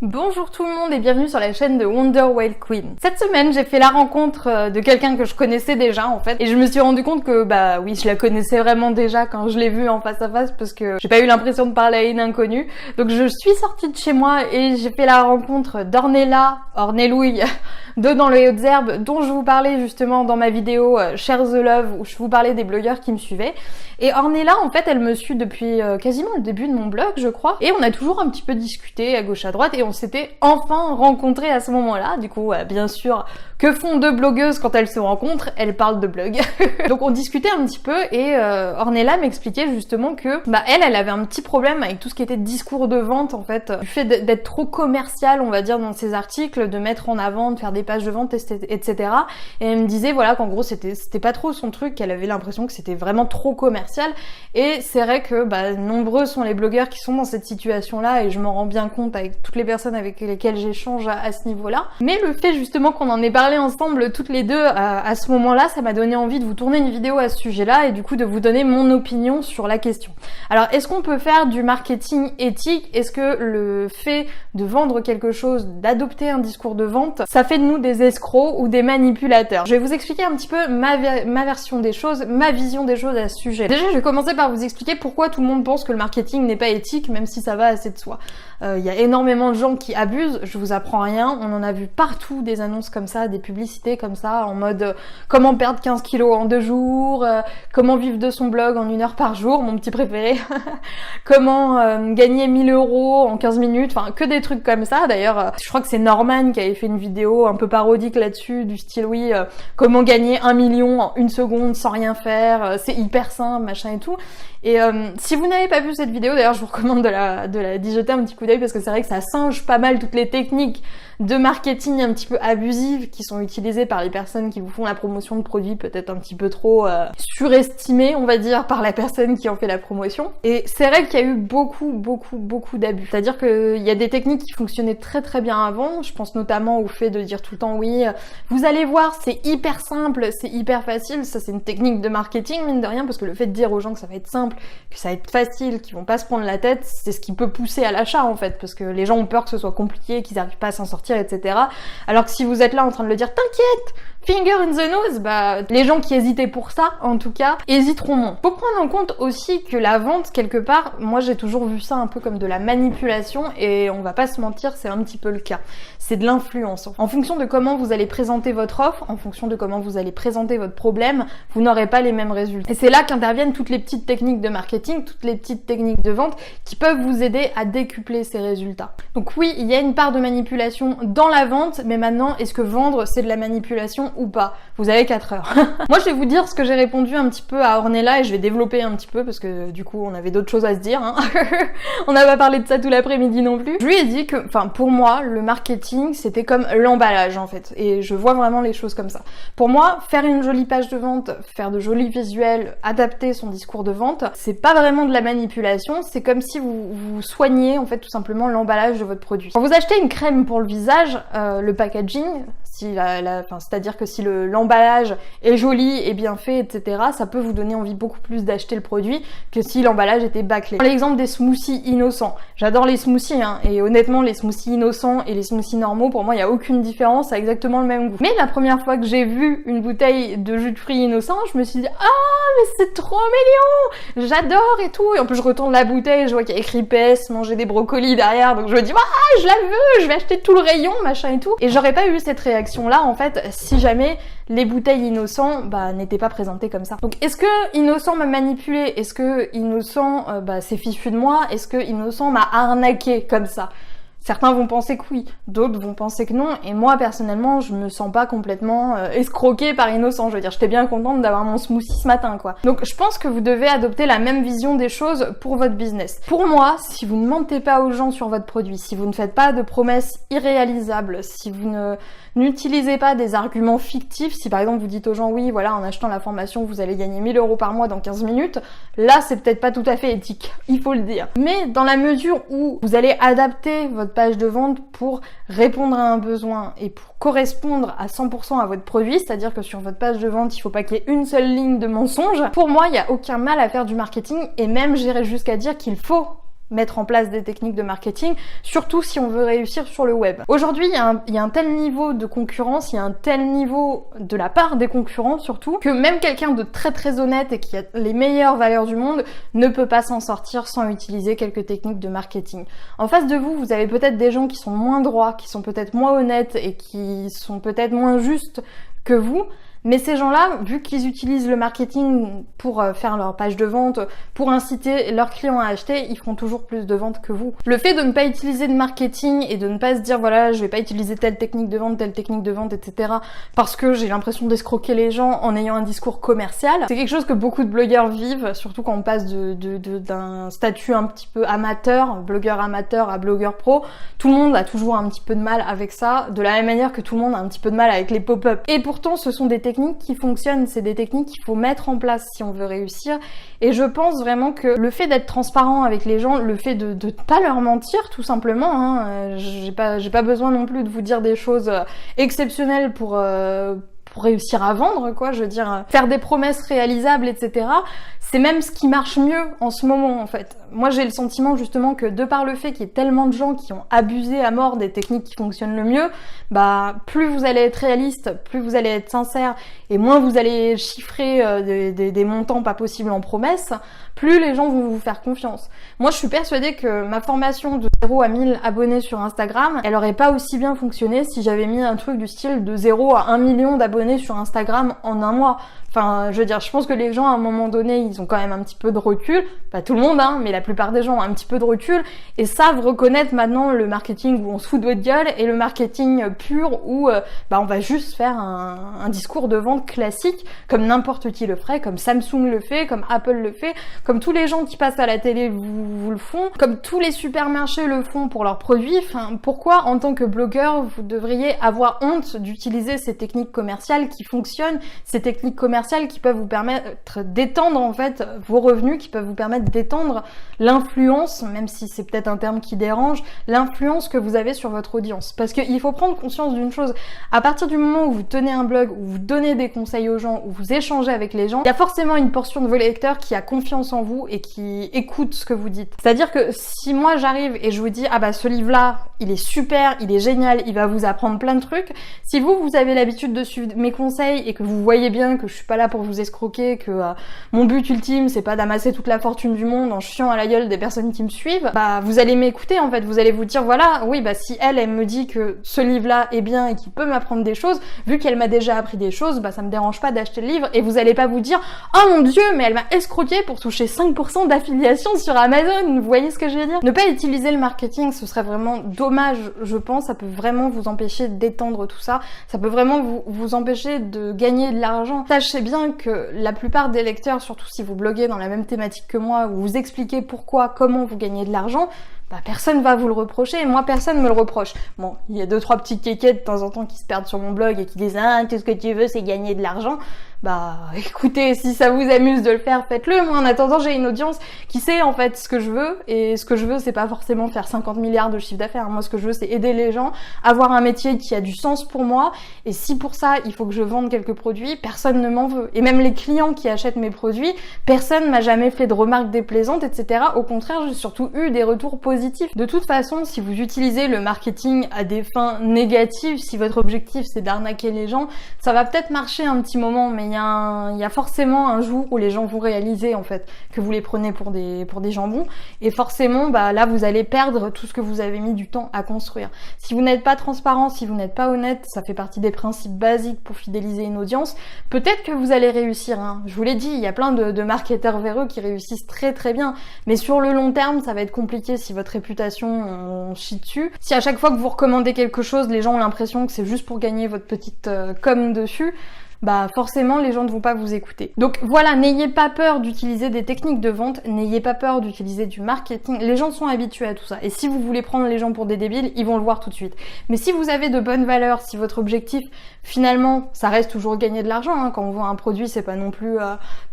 Bonjour tout le monde et bienvenue sur la chaîne de Wonder Whale Queen. Cette semaine, j'ai fait la rencontre de quelqu'un que je connaissais déjà en fait et je me suis rendu compte que bah oui, je la connaissais vraiment déjà quand je l'ai vue en face à face parce que j'ai pas eu l'impression de parler à une inconnue. Donc je suis sortie de chez moi et j'ai fait la rencontre d'Ornella, Ornelouille, de Dans les Hautes Herbes, dont je vous parlais justement dans ma vidéo Share the Love où je vous parlais des blogueurs qui me suivaient. Et Ornella, en fait, elle me suit depuis quasiment le début de mon blog, je crois. Et on a toujours un petit peu discuté à gauche à droite et on s'était enfin rencontrés à ce moment-là. Du coup, bien sûr, que font deux blogueuses quand elles se rencontrent? Elles parlent de blog. Donc on discutait un petit peu et Ornella m'expliquait justement que elle avait un petit problème avec tout ce qui était discours de vente en fait. Du fait d'être trop commercial, on va dire, dans ses articles, de mettre en avant, de faire des pages de vente, etc. Et elle me disait voilà qu'en gros c'était pas trop son truc, qu'elle avait l'impression que c'était vraiment trop commercial. Et c'est vrai que nombreux sont les blogueurs qui sont dans cette situation-là et je m'en rends bien compte avec toutes les personnes avec lesquelles j'échange à ce niveau-là. Mais le fait justement qu'on en ait parlé ensemble toutes les deux à ce moment-là, ça m'a donné envie de vous tourner une vidéo à ce sujet-là et du coup de vous donner mon opinion sur la question. Alors est-ce qu'on peut faire du marketing éthique? Est-ce que le fait de vendre quelque chose, d'adopter un discours de vente, ça fait de nous des escrocs ou des manipulateurs? Je vais vous expliquer un petit peu ma version des choses, ma vision des choses à ce sujet. Déjà, je vais commencer par vous expliquer pourquoi tout le monde pense que le marketing n'est pas éthique, même si ça va assez de soi. Il y a énormément de gens qui abusent, je vous apprends rien, on en a vu partout des annonces comme ça, des publicités comme ça, en mode comment perdre 15 kilos en 2 jours, comment vivre de son blog en 1 heure par jour, mon petit préféré, comment gagner 1000 € en 15 minutes, enfin que des trucs comme ça. D'ailleurs, je crois que c'est Norman qui avait fait une vidéo un peu parodique là-dessus, du style oui, comment gagner 1 million en 1 seconde sans rien faire, c'est hyper simple, machin et tout. Et si vous n'avez pas vu cette vidéo, d'ailleurs je vous recommande d'y jeter un petit coup d'œil parce que c'est vrai que ça singe pas mal toutes les techniques de marketing un petit peu abusives qui sont utilisées par les personnes qui vous font la promotion de produits peut-être un petit peu trop surestimés, on va dire, par la personne qui en fait la promotion. Et c'est vrai qu'il y a eu beaucoup d'abus. C'est-à-dire qu'il y a des techniques qui fonctionnaient très bien avant. Je pense notamment au fait de dire tout le temps oui, vous allez voir, c'est hyper simple, c'est hyper facile. Ça c'est une technique de marketing, mine de rien, parce que le fait de dire aux gens que ça va être simple, que ça va être facile, qu'ils vont pas se prendre la tête, c'est ce qui peut pousser à l'achat en fait, parce que les gens ont peur que ce soit compliqué, qu'ils n'arrivent pas à s'en sortir, etc. Alors que si vous êtes là en train de le dire, t'inquiète, finger in the nose, les gens qui hésitaient pour ça, en tout cas, hésiteront moins. Faut prendre en compte aussi que la vente, quelque part, moi j'ai toujours vu ça un peu comme de la manipulation et on va pas se mentir, c'est un petit peu le cas. C'est de l'influence. En fonction de comment vous allez présenter votre offre, en fonction de comment vous allez présenter votre problème, vous n'aurez pas les mêmes résultats. Et c'est là qu'interviennent toutes les petites techniques de marketing, toutes les petites techniques de vente qui peuvent vous aider à décupler ces résultats. Donc oui, il y a une part de manipulation dans la vente, mais maintenant, est-ce que vendre c'est de la manipulation ou pas? Vous avez 4 heures. Moi, je vais vous dire ce que j'ai répondu un petit peu à Ornella et je vais développer un petit peu parce que du coup, on avait d'autres choses à se dire. Hein. On n'a pas parlé de ça tout l'après-midi non plus. Je lui ai dit que, pour moi, le marketing, c'était comme l'emballage en fait. Et je vois vraiment les choses comme ça. Pour moi, faire une jolie page de vente, faire de jolis visuels, adapter son discours de vente, c'est pas vraiment de la manipulation. C'est comme si vous soignez en fait tout simplement l'emballage de votre produit. Quand vous achetez une crème pour le visage, le packaging, c'est-à-dire que si l'emballage est joli et bien fait, etc., ça peut vous donner envie beaucoup plus d'acheter le produit que si l'emballage était bâclé. L'exemple des smoothies innocents. J'adore les smoothies, hein, et honnêtement, les smoothies innocents et les smoothies normaux, pour moi, il n'y a aucune différence, ça a exactement le même goût. Mais la première fois que j'ai vu une bouteille de jus de fruits innocent, je me suis dit « Ah, mais c'est trop mignon! J'adore et tout !» Et en plus, je retourne la bouteille, je vois qu'il y a écrit PS, manger des brocolis derrière, donc je me dis « Ah, je la veux, je vais acheter tout le rayon, machin et tout !» Et j'aurais pas eu cette réaction-là, en fait, si jamais les bouteilles innocents n'étaient pas présentées comme ça. Donc est-ce que Innocent m'a manipulé? Est-ce que Innocent s'est fichu de moi? Est-ce que Innocent m'a arnaqué comme ça? Certains vont penser que oui, d'autres vont penser que non, et moi personnellement je me sens pas complètement escroquée par Innocent. Je veux dire, j'étais bien contente d'avoir mon smoothie ce matin quoi. Donc je pense que vous devez adopter la même vision des choses pour votre business. Pour moi, si vous ne mentez pas aux gens sur votre produit, si vous ne faites pas de promesses irréalisables, si vous n'utilisez pas des arguments fictifs, si par exemple vous dites aux gens oui voilà en achetant la formation vous allez gagner 1000 € par mois dans 15 minutes, là c'est peut-être pas tout à fait éthique, il faut le dire. Mais dans la mesure où vous allez adapter votre page de vente pour répondre à un besoin et pour correspondre à 100% à votre produit, c'est-à-dire que sur votre page de vente, il faut pas qu'il y ait une seule ligne de mensonge. Pour moi, il n'y a aucun mal à faire du marketing et même j'irais jusqu'à dire qu'il faut mettre en place des techniques de marketing, surtout si on veut réussir sur le web. Aujourd'hui, il y a un tel niveau de concurrence, il y a un tel niveau de la part des concurrents surtout, que même quelqu'un de très très honnête et qui a les meilleures valeurs du monde ne peut pas s'en sortir sans utiliser quelques techniques de marketing. En face de vous, vous avez peut-être des gens qui sont moins droits, qui sont peut-être moins honnêtes et qui sont peut-être moins justes que vous. Mais ces gens-là, vu qu'ils utilisent le marketing pour faire leur page de vente, pour inciter leurs clients à acheter, ils feront toujours plus de ventes que vous. Le fait de ne pas utiliser de marketing et de ne pas se dire voilà, je vais pas utiliser telle technique de vente, etc. parce que j'ai l'impression d'escroquer les gens en ayant un discours commercial, c'est quelque chose que beaucoup de blogueurs vivent, surtout quand on passe d'un statut un petit peu amateur, blogueur amateur à blogueur pro. Tout le monde a toujours un petit peu de mal avec ça, de la même manière que tout le monde a un petit peu de mal avec les pop-up. Et pourtant, ce sont des techniques qui fonctionnent, c'est des techniques qu'il faut mettre en place si on veut réussir. Et je pense vraiment que le fait d'être transparent avec les gens, le fait de pas leur mentir tout simplement, hein, j'ai pas besoin non plus de vous dire des choses exceptionnelles pour réussir à vendre, quoi, je veux dire, faire des promesses réalisables, etc. C'est même ce qui marche mieux en ce moment, en fait. Moi, j'ai le sentiment, justement, que de par le fait qu'il y ait tellement de gens qui ont abusé à mort des techniques qui fonctionnent le mieux, bah, plus vous allez être réaliste, plus vous allez être sincère, et moins vous allez chiffrer des montants pas possibles en promesses, plus les gens vont vous faire confiance. Moi, je suis persuadée que ma formation de 0 à 1000 abonnés sur Instagram, elle aurait pas aussi bien fonctionné si j'avais mis un truc du style de 0 à 1 million d'abonnés sur Instagram en un mois. Enfin, je veux dire, je pense que les gens, à un moment donné, ils ont quand même un petit peu de recul. Pas tout le monde, hein, mais la plupart des gens ont un petit peu de recul et savent reconnaître maintenant le marketing où on se fout de votre gueule et le marketing pur où on va juste faire un discours de vente classique comme n'importe qui le ferait, comme Samsung le fait, comme Apple le fait, comme tous les gens qui passent à la télé vous le font, comme tous les supermarchés le font pour leurs produits. Enfin, pourquoi, en tant que blogueur, vous devriez avoir honte d'utiliser ces techniques commerciales qui fonctionnent, ces techniques commerciales qui peuvent vous permettre d'étendre en fait vos revenus, qui peuvent vous permettre d'étendre l'influence, même si c'est peut-être un terme qui dérange, l'influence que vous avez sur votre audience. Parce qu'il faut prendre conscience d'une chose, à partir du moment où vous tenez un blog, où vous donnez des conseils aux gens, où vous échangez avec les gens, il y a forcément une portion de vos lecteurs qui a confiance en vous et qui écoute ce que vous dites. C'est-à-dire que si moi j'arrive et je vous dis ah bah ce livre-là, il est super, il est génial, il va vous apprendre plein de trucs, si vous avez l'habitude de suivre mes conseils et que vous voyez bien que je suis pas là pour vous escroquer, que mon but ultime c'est pas d'amasser toute la fortune du monde en chiant à la gueule des personnes qui me suivent, bah vous allez m'écouter en fait, vous allez vous dire voilà, oui bah si elle me dit que ce livre-là est bien et qu'il peut m'apprendre des choses, vu qu'elle m'a déjà appris des choses, bah ça me dérange pas d'acheter le livre, et vous allez pas vous dire oh mon dieu mais elle m'a escroqué pour toucher 5% d'affiliation sur Amazon, vous voyez ce que je veux dire? Ne pas utiliser le marketing, ce serait vraiment dommage, je pense, ça peut vraiment vous empêcher d'étendre tout ça, ça peut vraiment vous empêcher de gagner de l'argent. Sachez bien que la plupart des lecteurs, surtout si vous bloguez dans la même thématique que moi, où vous expliquez pourquoi, comment vous gagnez de l'argent, bah personne va vous le reprocher, et moi personne me le reproche. Bon, il y a 2-3 petites kékettes de temps en temps qui se perdent sur mon blog et qui disent ah tout ce que tu veux c'est gagner de l'argent. Bah écoutez, si ça vous amuse de le faire, faites-le. Moi en attendant j'ai une audience qui sait en fait ce que je veux, et ce que je veux c'est pas forcément faire 50 milliards de chiffre d'affaires. Moi ce que je veux c'est aider les gens, avoir un métier qui a du sens pour moi, et si pour ça il faut que je vende quelques produits, personne ne m'en veut. Et même les clients qui achètent mes produits, personne m'a jamais fait de remarques déplaisantes, etc. Au contraire, j'ai surtout eu des retours positifs. De toute façon, si vous utilisez le marketing à des fins négatives, si votre objectif c'est d'arnaquer les gens, ça va peut-être marcher un petit moment, mais il y a forcément un jour où les gens vont réaliser en fait que vous les prenez pour des jambons, et forcément bah là vous allez perdre tout ce que vous avez mis du temps à construire. Si vous n'êtes pas transparent, si vous n'êtes pas honnête, ça fait partie des principes basiques pour fidéliser une audience. Peut-être que vous allez réussir, hein. Je vous l'ai dit, il y a plein de marketeurs véreux qui réussissent très très bien, mais sur le long terme ça va être compliqué si votre réputation on chie dessus. Si à chaque fois que vous recommandez quelque chose, les gens ont l'impression que c'est juste pour gagner votre petite com dessus, bah forcément les gens ne vont pas vous écouter. Donc voilà, n'ayez pas peur d'utiliser des techniques de vente, n'ayez pas peur d'utiliser du marketing, les gens sont habitués à tout ça, et si vous voulez prendre les gens pour des débiles, ils vont le voir tout de suite. Mais si vous avez de bonnes valeurs, si votre objectif finalement ça reste toujours gagner de l'argent, hein. Quand on vend un produit c'est pas non plus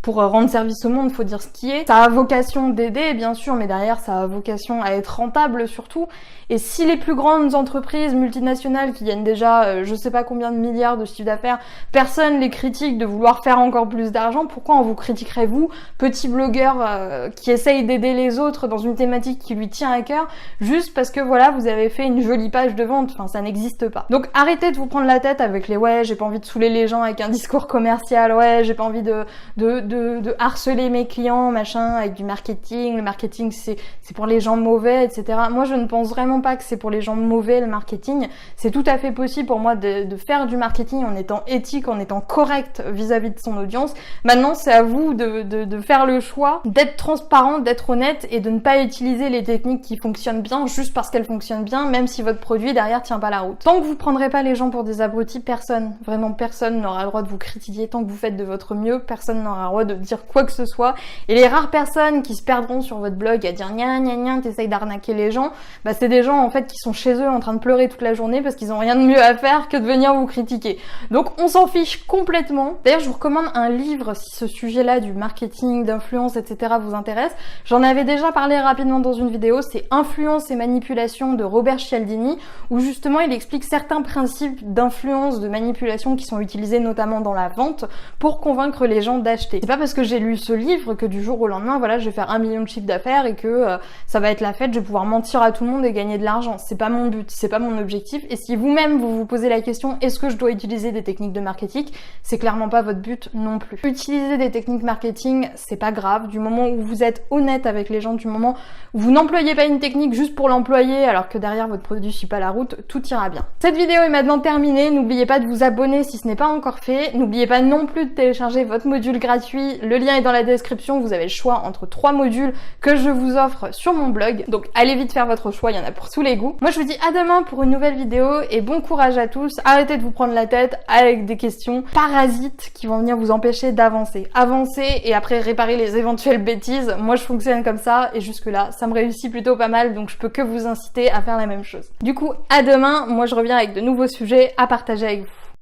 pour rendre service au monde, faut dire ce qui est, ça a vocation d'aider bien sûr, mais derrière ça a vocation à être rentable surtout. Et si les plus grandes entreprises multinationales qui gagnent déjà je sais pas combien de milliards de chiffre d'affaires, personne personne les critique de vouloir faire encore plus d'argent, pourquoi on vous critiquerait vous, petit blogueur qui essaye d'aider les autres dans une thématique qui lui tient à cœur, juste parce que voilà, vous avez fait une jolie page de vente, enfin ça n'existe pas. Donc arrêtez de vous prendre la tête avec les ouais, j'ai pas envie de saouler les gens avec un discours commercial, ouais, j'ai pas envie de harceler mes clients, machin, avec du marketing, le marketing c'est pour les gens mauvais, etc. Moi je ne pense vraiment pas que c'est pour les gens mauvais le marketing, c'est tout à fait possible pour moi de faire du marketing en étant éthique, en étant correct vis-à-vis de son audience. Maintenant c'est à vous de faire le choix, d'être transparent, d'être honnête et de ne pas utiliser les techniques qui fonctionnent bien juste parce qu'elles fonctionnent bien, même si votre produit derrière tient pas la route. Tant que vous prendrez pas les gens pour des abrutis, personne, vraiment personne n'aura le droit de vous critiquer. Tant que vous faites de votre mieux, personne n'aura le droit de dire quoi que ce soit. Et les rares personnes qui se perdront sur votre blog à dire gna gna gna, t'essayes d'arnaquer les gens, bah c'est des gens en fait qui sont chez eux en train de pleurer toute la journée parce qu'ils ont rien de mieux à faire que de venir vous critiquer. Donc on s'en fiche complètement. D'ailleurs je vous recommande un livre si ce sujet-là du marketing, d'influence, etc. vous intéresse. J'en avais déjà parlé rapidement dans une vidéo, c'est Influence et manipulation de Robert Cialdini, où justement il explique certains principes d'influence, de manipulation qui sont utilisés notamment dans la vente pour convaincre les gens d'acheter. C'est pas parce que j'ai lu ce livre que du jour au lendemain, voilà, je vais faire 1 million de chiffre d'affaires et que ça va être la fête, je vais pouvoir mentir à tout le monde et gagner de l'argent. C'est pas mon but, c'est pas mon objectif. Et si vous-même vous vous posez la question, est-ce que je dois utiliser des techniques de marketing, c'est clairement pas votre but non plus. Utiliser des techniques marketing, c'est pas grave, du moment où vous êtes honnête avec les gens, du moment où vous n'employez pas une technique juste pour l'employer alors que derrière votre produit suit pas la route, tout ira bien. Cette vidéo est maintenant terminée, n'oubliez pas de vous abonner si ce n'est pas encore fait, n'oubliez pas non plus de télécharger votre module gratuit, le lien est dans la description, vous avez le choix entre 3 modules que je vous offre sur mon blog, donc allez vite faire votre choix, il y en a pour tous les goûts. Moi je vous dis à demain pour une nouvelle vidéo et bon courage à tous, arrêtez de vous prendre la tête avec des questions parasites qui vont venir vous empêcher d'avancer. Avancer et après réparer les éventuelles bêtises, moi je fonctionne comme ça et jusque là ça me réussit plutôt pas mal, donc je peux que vous inciter à faire la même chose. Du coup à demain, moi je reviens avec de nouveaux sujets à partager avec vous.